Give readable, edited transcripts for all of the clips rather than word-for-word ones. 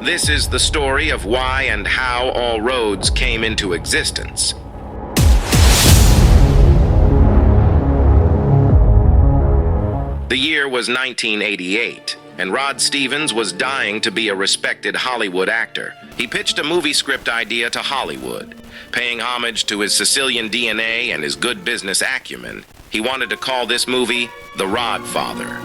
This is the story of why and how all roads came into existence. The year was 1988, and Rod Stevens was dying to be a respected Hollywood actor. He pitched a movie script idea to Hollywood. Paying homage to his Sicilian DNA and his good business acumen, he wanted to call this movie The Rod Father.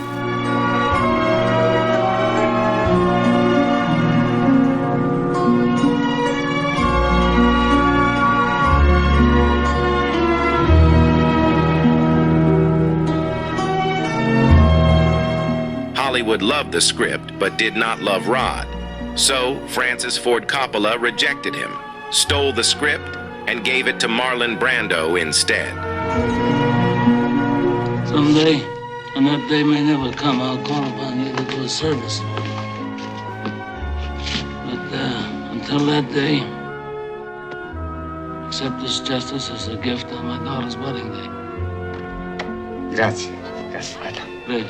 Hollywood loved the script, but did not love Rod. So, Francis Ford Coppola rejected him, stole the script, and gave it to Marlon Brando instead. Someday, and that day may never come, I'll call upon you to do a service. But until that day, accept this justice as a gift on my daughter's wedding day. Grazie. Grazie, Fratello. Prego.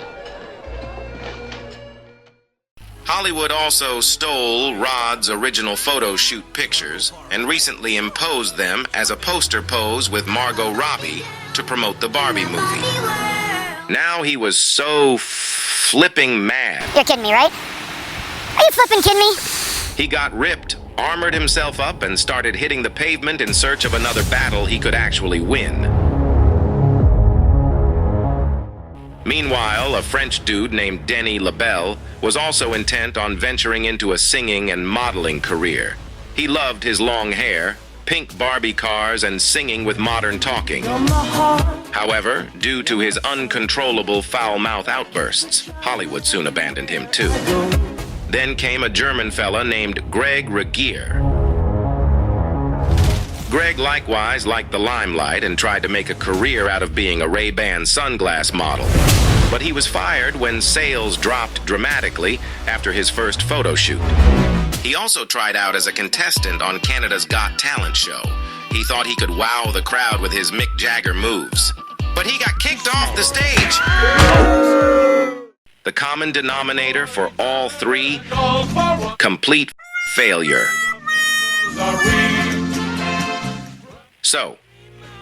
Hollywood also stole Rod's original photo shoot pictures and recently imposed them as a poster pose with Margot Robbie to promote the Barbie movie. Now he was so flipping mad. You're kidding me, right? Are you flipping kidding me? He got ripped, armored himself up, and started hitting the pavement in search of another battle he could actually win. Meanwhile, a French dude named Denis Labelle was also intent on venturing into a singing and modeling career. He loved his long hair, pink Barbie cars, and singing with modern talking. However, due to his uncontrollable foul-mouth outbursts, Hollywood soon abandoned him too. Then came a German fella named Greg Regier. Greg likewise liked the limelight and tried to make a career out of being a Ray-Ban sunglass model. But he was fired when sales dropped dramatically after his first photo shoot. He also tried out as a contestant on Canada's Got Talent show. He thought he could wow the crowd with his Mick Jagger moves. But he got kicked off the stage. The common denominator for all three, complete failure. So,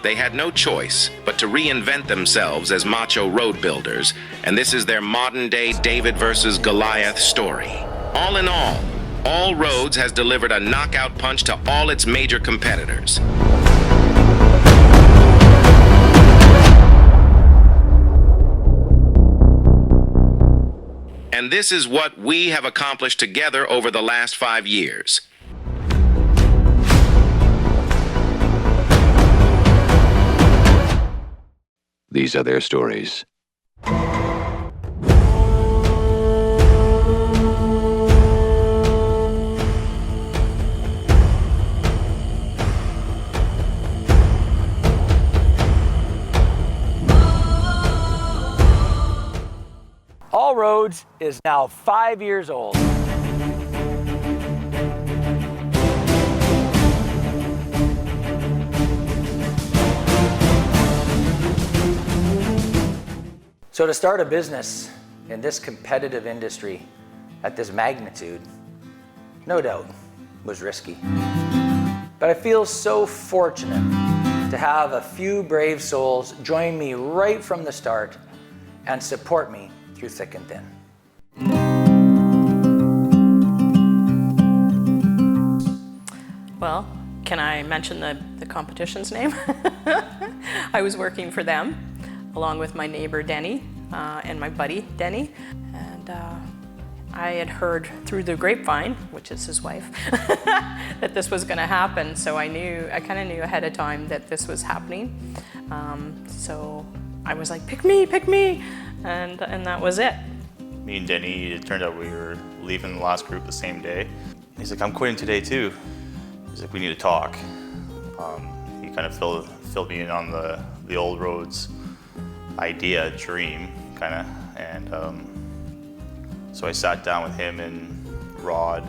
they had no choice but to reinvent themselves as macho road builders, and this is their modern-day David versus Goliath story. All in all roads has delivered a knockout punch to all its major competitors. And this is what we have accomplished together over the last 5 years. These are their stories. All Roads is now 5 years old. So to start a business in this competitive industry at this magnitude, no doubt, was risky. But I feel so fortunate to have a few brave souls join me right from the start and support me through thick and thin. Well, can I mention the competition's name? I was working for them, along with my neighbor Denny and my buddy Denny, and I had heard through the grapevine, which is his wife, that this was going to happen. So I kind of knew ahead of time that this was happening. So I was like, pick me, and that was it. Me and Denny, it turned out we were leaving the last group the same day. He's like, I'm quitting today too. He's like, we need to talk. He kind of filled me in on the old roads idea, dream, kind of, and so I sat down with him and Rod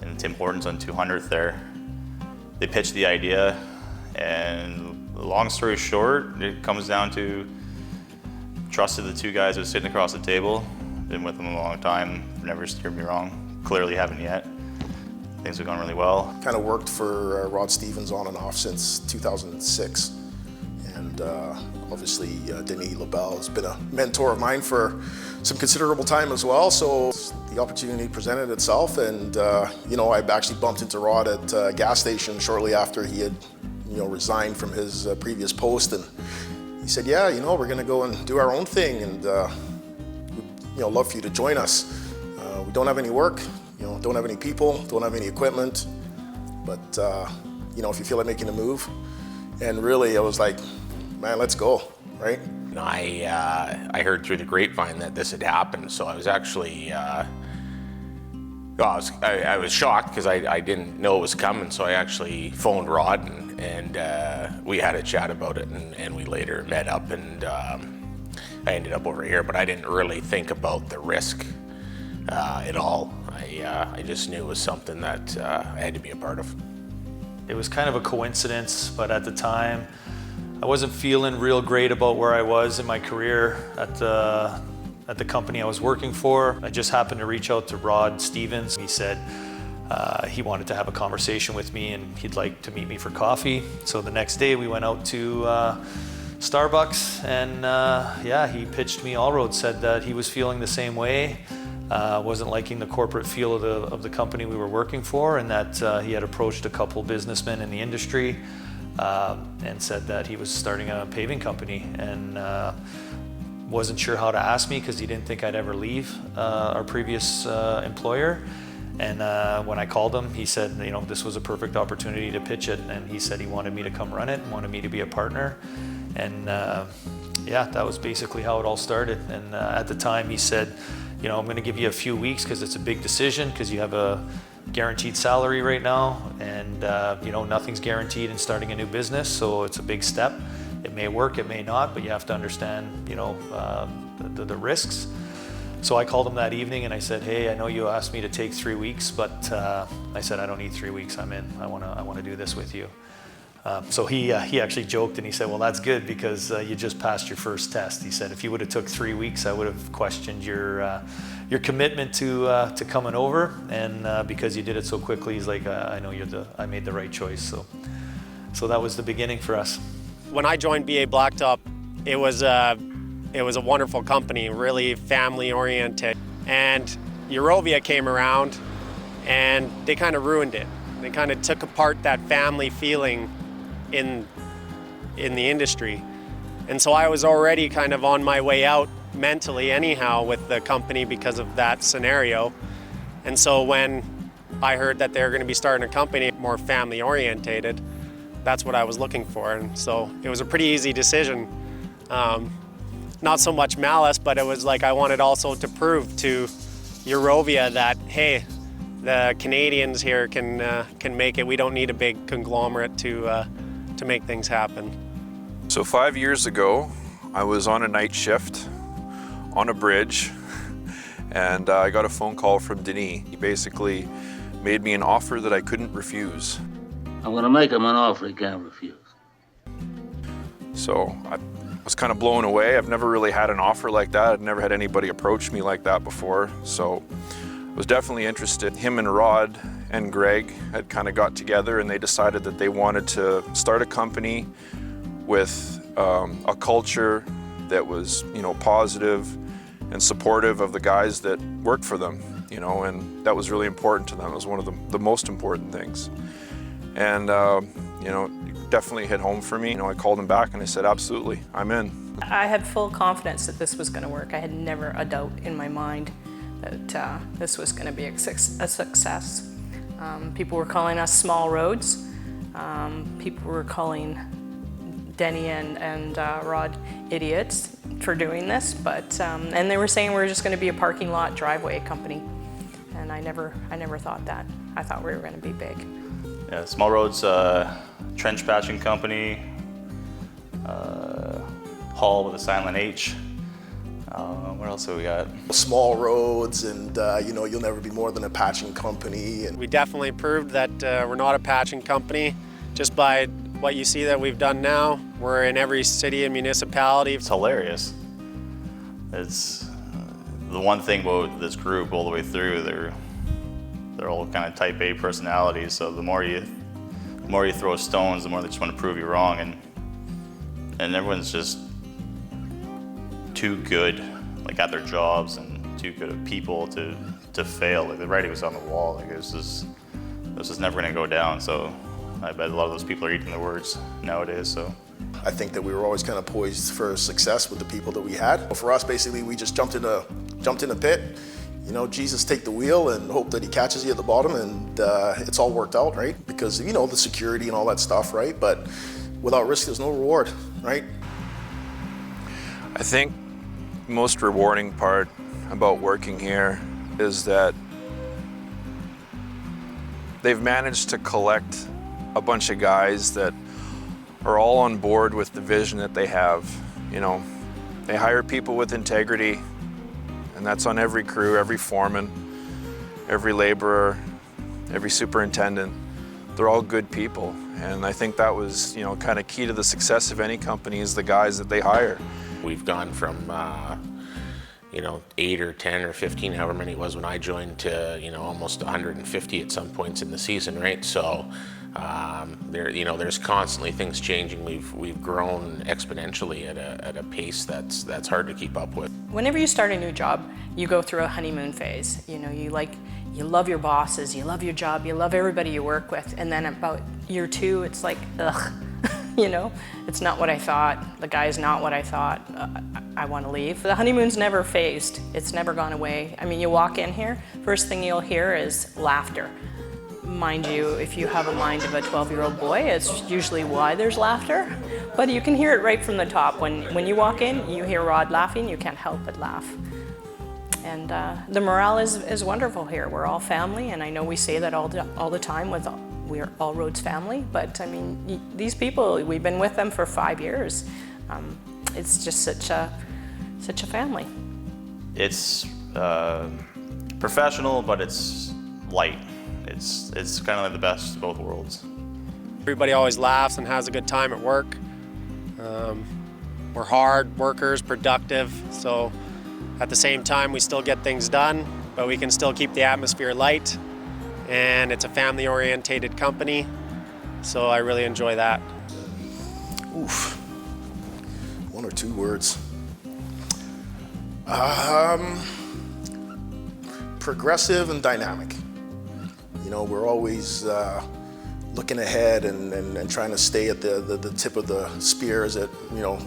and Tim Hortons on 200th there. They pitched the idea, and long story short, it comes down to trusted the two guys who were sitting across the table. Been with them a long time, never steered me wrong. clearly haven't yet. Things are going really well. Kind of worked for Rod Stevens on and off since 2006. And obviously Denis LaBelle has been a mentor of mine for some considerable time as well. So the opportunity presented itself, and I actually bumped into Rod at a gas station shortly after he had resigned from his previous post, and he said, yeah, we're going to go and do our own thing, and we'd love for you to join us. We don't have any work, don't have any people, don't have any equipment, but if you feel like making a move. And really I was like, man, let's go, right? I heard through the grapevine that this had happened, so I was actually I was shocked because I didn't know it was coming. So I actually phoned Rod and we had a chat about it, and we later met up, and I ended up over here. But I didn't really think about the risk at all. I just knew it was something that I had to be a part of. It was kind of a coincidence, but at the time I wasn't feeling real great about where I was in my career at the company I was working for. I just happened to reach out to Rod Stevens. He said he wanted to have a conversation with me and he'd like to meet me for coffee. So the next day we went out to Starbucks, and he pitched me all roads, said that he was feeling the same way, wasn't liking the corporate feel of the company we were working for, and that he had approached a couple businessmen in the industry and said that he was starting a paving company, and wasn't sure how to ask me because he didn't think I'd ever leave our previous employer. And when I called him, he said, this was a perfect opportunity to pitch it, and he said he wanted me to come run it, wanted me to be a partner. And that was basically how it all started. And at the time he said, I'm going to give you a few weeks because it's a big decision, because you have a guaranteed salary right now, and nothing's guaranteed in starting a new business, so it's a big step. It may work, it may not, but you have to understand the risks. So I called him that evening and I said, hey, I know you asked me to take 3 weeks, but I said, I don't need 3 weeks, I'm in. I want to do this with you. So he actually joked and he said, well, that's good because you just passed your first test. He said, if you would have took 3 weeks, I would have questioned your commitment to coming over, and because you did it so quickly, he's like, I know I made the right choice. So that was the beginning for us. When I joined BA Blacktop, it was a wonderful company, really family oriented, and Eurovia came around and they kind of ruined it. They kind of took apart that family feeling in the industry. And so I was already kind of on my way out mentally anyhow with the company because of that scenario. And so when I heard that they were going to be starting a company more family orientated, that's what I was looking for. And so it was a pretty easy decision. Not so much malice, but it was like I wanted also to prove to Eurovia that, hey, the Canadians here can make it. We don't need a big conglomerate to make things happen. So 5 years ago, I was on a night shift on a bridge, and I got a phone call from Denis. He basically made me an offer that I couldn't refuse. I'm gonna make him an offer he can't refuse. So I was kind of blown away. I've never really had an offer like that. I'd never had anybody approach me like that before. So I was definitely interested. Him and Rod and Greg had kind of got together and they decided that they wanted to start a company with a culture that was, positive and supportive of the guys that worked for them, and that was really important to them. It was one of the most important things. And, definitely hit home for me. I called him back and I said, absolutely, I'm in. I had full confidence that this was going to work. I had never a doubt in my mind that this was going to be a success. People were calling us small roads. People were calling Denny and Rod idiots for doing this, but and they were saying we were just going to be a parking lot driveway company, and I never thought that. I thought we were going to be big. Yeah, Small Roads trench patching company, Hall with a silent H. What else have we got? Small roads, and you'll never be more than a patching company. And we definitely proved that we're not a patching company just by what you see that we've done now. We're in every city and municipality. It's hilarious. It's the one thing about this group all the way through. they're all kind of type A personalities. So the more you throw stones, the more they just want to prove you wrong, and everyone's just too good, like at their jobs, and too good at people to fail. Like the writing was on the wall. Like this is never going to go down. So I bet a lot of those people are eating their words nowadays. So I think that we were always kind of poised for success with the people that we had. For us, basically, we just jumped in a pit. You know, Jesus, take the wheel and hope that he catches you at the bottom, and it's all worked out, right? Because, you know, the security and all that stuff, right? But without risk, there's no reward, right? I think most rewarding part about working here is that they've managed to collect a bunch of guys that are all on board with the vision that they have. You know, they hire people with integrity, and that's on every crew, every foreman, every laborer, every superintendent. They're all good people, and I think that was, you know, kind of key to the success of any company is the guys that they hire. We've gone from, you know, 8 or 10 or 15, however many it was when I joined, to, you know, almost 150 at some points in the season, right? So you know, there's constantly things changing. We've grown exponentially at a pace that's hard to keep up with. Whenever you start a new job, you go through a honeymoon phase. You know, you love your bosses, you love your job, you love everybody you work with, and then about year 2, it's like, ugh. You know, it's not what I thought. The guy's not what I thought. I want to leave. The honeymoon's never phased. It's never gone away. I mean, you walk in here, first thing you'll hear is laughter. Mind you, if you have a mind of a 12-year-old boy, it's usually why there's laughter. But you can hear it right from the top. When you walk in, you hear Rod laughing, you can't help but laugh. And the morale is wonderful here. We're all family, and I know we say that all the time with we're all roads family, but I mean, these people, we've been with them for 5 years. It's just such a family. It's professional, but it's light. It's kind of like the best of both worlds. Everybody always laughs and has a good time at work. We're hard workers, productive, so at the same time we still get things done, but we can still keep the atmosphere light. And it's a family-orientated company, so I really enjoy that. Oof. 1 or 2 words. Progressive and dynamic. You know, we're always looking ahead and trying to stay at the tip of the spear, as it, you know,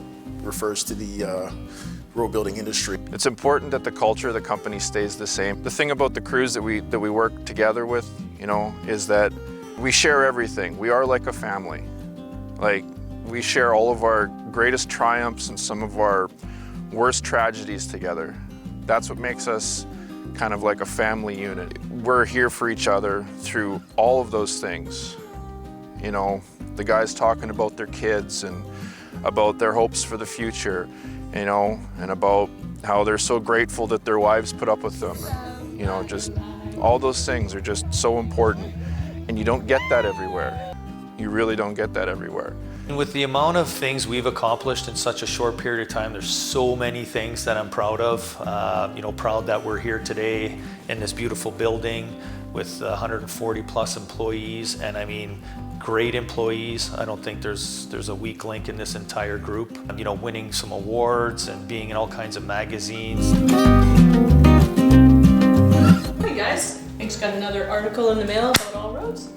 refers to the road building industry. It's important that the culture of the company stays the same. The thing about the crews that we work together with, you know, is that we share everything. We are like a family. Like, we share all of our greatest triumphs and some of our worst tragedies together. That's what makes us kind of like a family unit. We're here for each other through all of those things. You know, the guys talking about their kids and about their hopes for the future, you know, and about how they're so grateful that their wives put up with them. You know, just all those things are just so important, and you don't get that everywhere. You really don't get that everywhere. And with the amount of things we've accomplished in such a short period of time, there's so many things that I'm proud of. You know, proud that we're here today in this beautiful building with 140 plus employees, and I mean, great employees. I don't think there's a weak link in this entire group. You know, winning some awards and being in all kinds of magazines. Hey guys, Nick's got another article in the mail about all roads.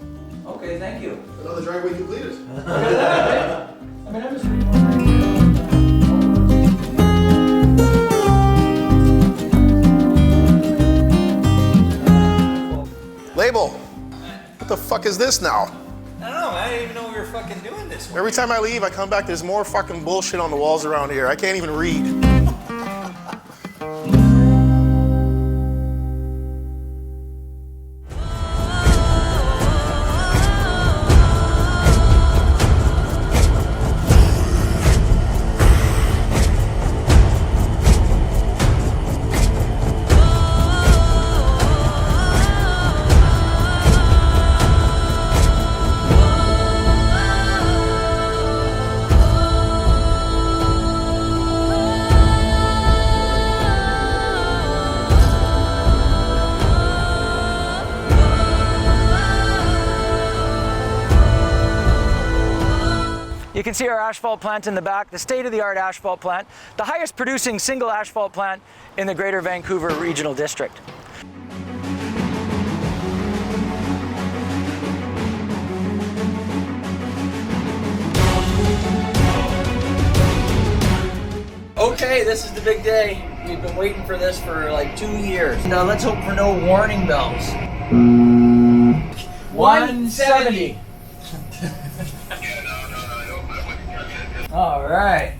Okay, thank you. Another driveway completed. I mean, I'm just reading Label. What the fuck is this now? I don't know, I didn't even know we were fucking doing this one. Every time I leave, I come back, there's more fucking bullshit on the walls around here. I can't even read. can see our asphalt plant in the back, the state-of-the-art asphalt plant, the highest producing single asphalt plant in the Greater Vancouver Regional District. Okay, this is the big day. We've been waiting for this for like 2 years. Now let's hope for no warning bells. 170. All right.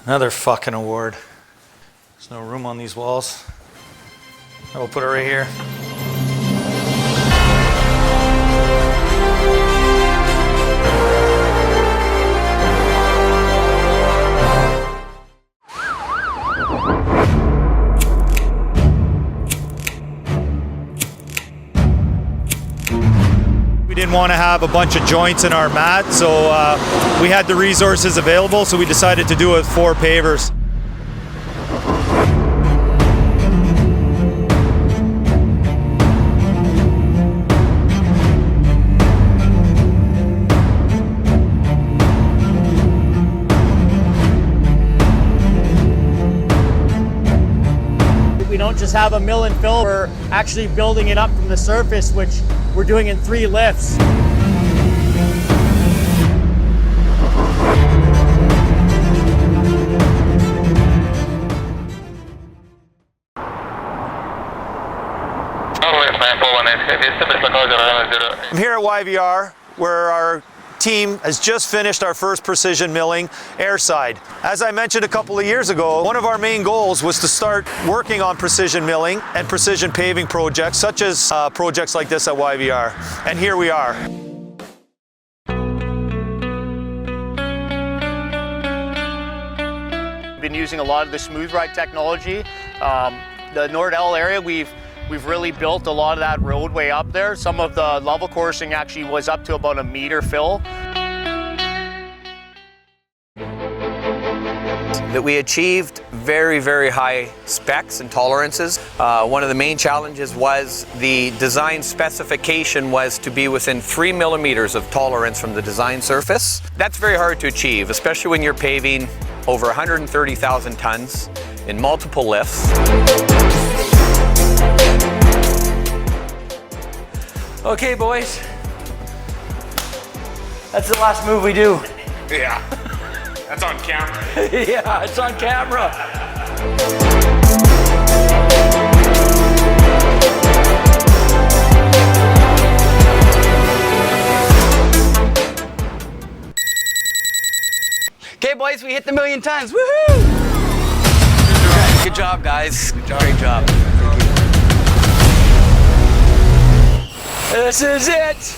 Another fucking award. There's no room on these walls. I will put it right here. We didn't want to have a bunch of joints in our mat, so we had the resources available, so we decided to do it with 4 pavers. We don't just have a mill and fill, we're actually building it up from the surface, which we're doing in 3 lifts. I'm here at YVR, where our team has just finished our first precision milling airside. As I mentioned a couple of years ago, one of our main goals was to start working on precision milling and precision paving projects, such as projects like this at YVR. And here we are. We've been using a lot of the smooth ride technology. The Nordell area, we've really built a lot of that roadway up there. Some of the level coursing actually was up to about a meter fill. That we achieved very, very high specs and tolerances. One of the main challenges was the design specification was to be within 3 millimeters of tolerance from the design surface. That's very hard to achieve, especially when you're paving over 130,000 tons in multiple lifts. Okay, boys. That's the last move we do. Yeah. That's on camera. Yeah, it's on camera. Okay, boys, we hit the 1,000,000 tons. Woohoo! Good job, guys. Good job. Great job. This is it.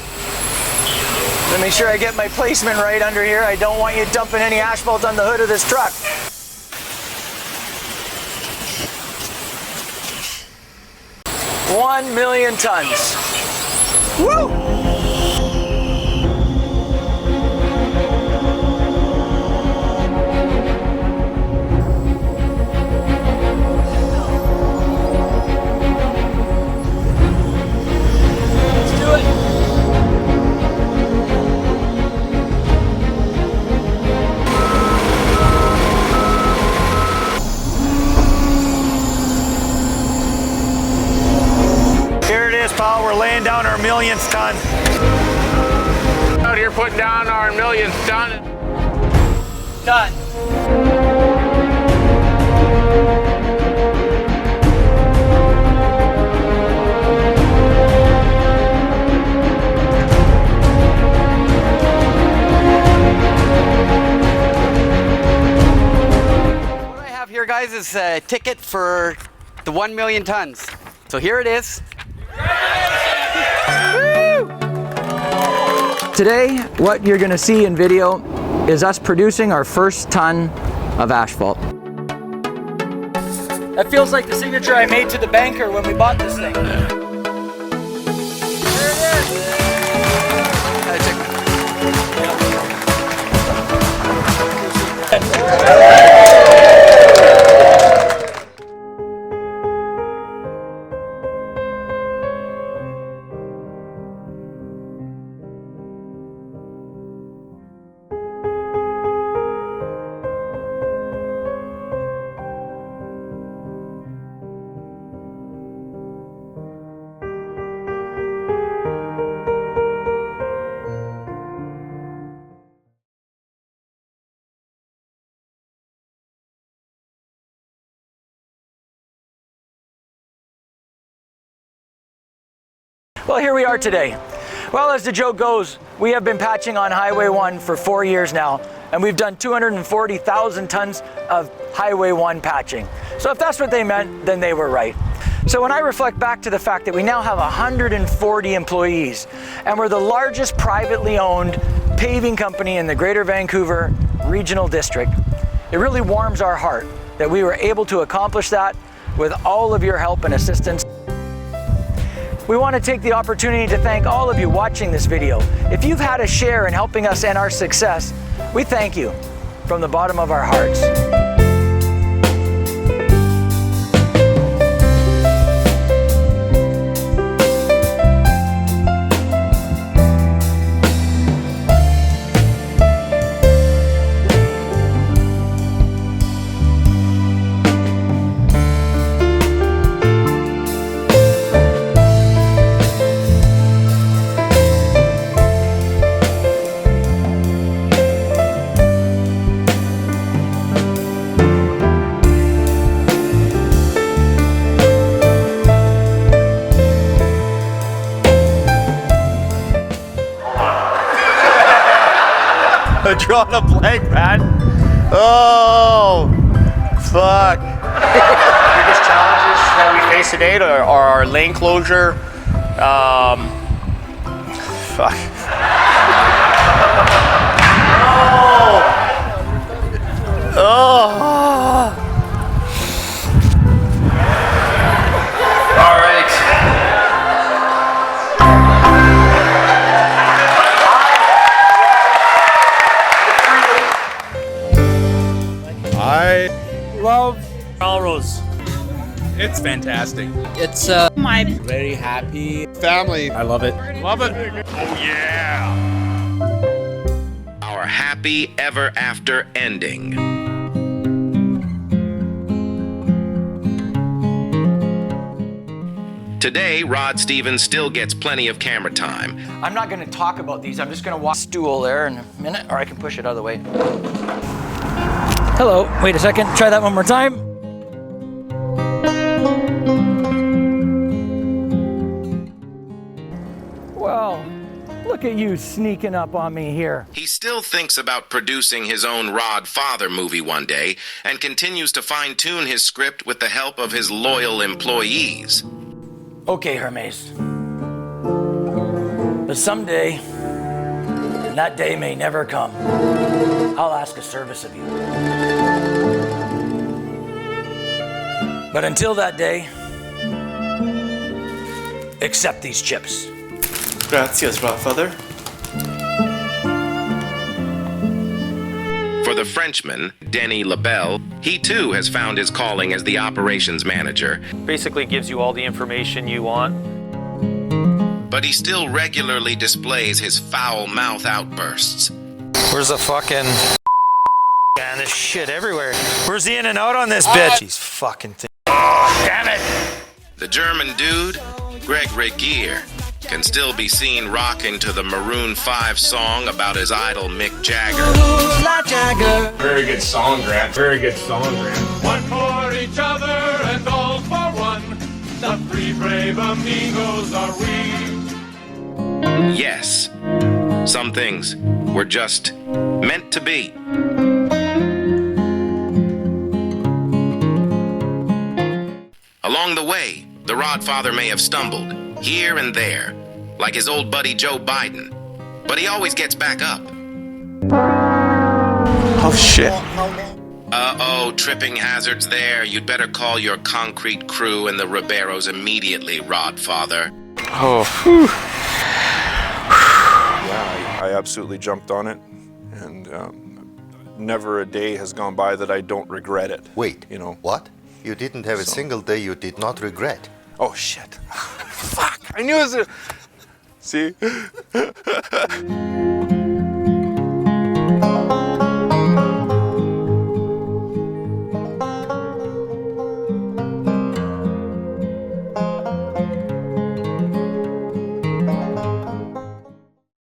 Let me make sure I get my placement right under here. I don't want you dumping any asphalt on the hood of this truck. $1 million tons. Woo! We're laying down our 1,000,000th ton. Out here putting down our 1,000,000th ton. Done. What I have here, guys, is a ticket for the 1,000,000 tons. So here it is. Today, what you're going to see in video is us producing our first ton of asphalt. That feels like the signature I made to the banker when we bought this thing. Well, here we are today. Well, as the joke goes, we have been patching on Highway 1 for 4 years now, and we've done 240,000 tons of Highway 1 patching. So if that's what they meant, then they were right. So when I reflect back to the fact that we now have 140 employees, and we're the largest privately owned paving company in the Greater Vancouver Regional District, it really warms our heart that we were able to accomplish that with all of your help and assistance. We want to take the opportunity to thank all of you watching this video. If you've had a share in helping us and our success, we thank you from the bottom of our hearts. Drawing a blank, man. Oh, fuck. Biggest challenges that we face today are our lane closure. Fuck. Oh. Oh. All right. I love Melrose. It's fantastic. It's my Very happy family. I love it. Love it. Oh yeah. Our happy ever after ending. Today, Rod Stevens still gets plenty of camera time. I'm not going to talk about these. I'm just going to walk stool there in a minute, or I can push it out of the way. Hello. Wait a second. Try that one more time. Well, look at you sneaking up on me here. He still thinks about producing his own Rod Father movie one day and continues to fine-tune his script with the help of his loyal employees. Okay, Hermes. But someday, and that day may never come, I'll ask a service of you. But until that day, accept these chips. Gracias, Godfather. For the Frenchman, Denny LaBelle, he too has found his calling as the operations manager. Basically gives you all the information you want. But he still regularly displays his foul mouth outbursts. Where's the fucking... Man, there's shit everywhere. Where's the in and out on this bitch? These fucking things. Oh, damn it! The German dude, Greg Regier, can still be seen rocking to the Maroon 5 song about his idol Mick Jagger. Very good song, Grant. Very good song, Grant. One for each other and all for one. The three brave amigos are we. Yes, some things were just meant to be. Along the way, the Rod Father may have stumbled here and there, like his old buddy Joe Biden, but he always gets back up. Oh shit. Uh-oh, tripping hazards there. You'd better call your concrete crew and the Ribeiros immediately, Rodfather. Oh, phew. Yeah, I absolutely jumped on it, and never a day has gone by that I don't regret it. Wait, you know what? You didn't have a single day you did not regret? Oh shit! Fuck! I knew it was a... See?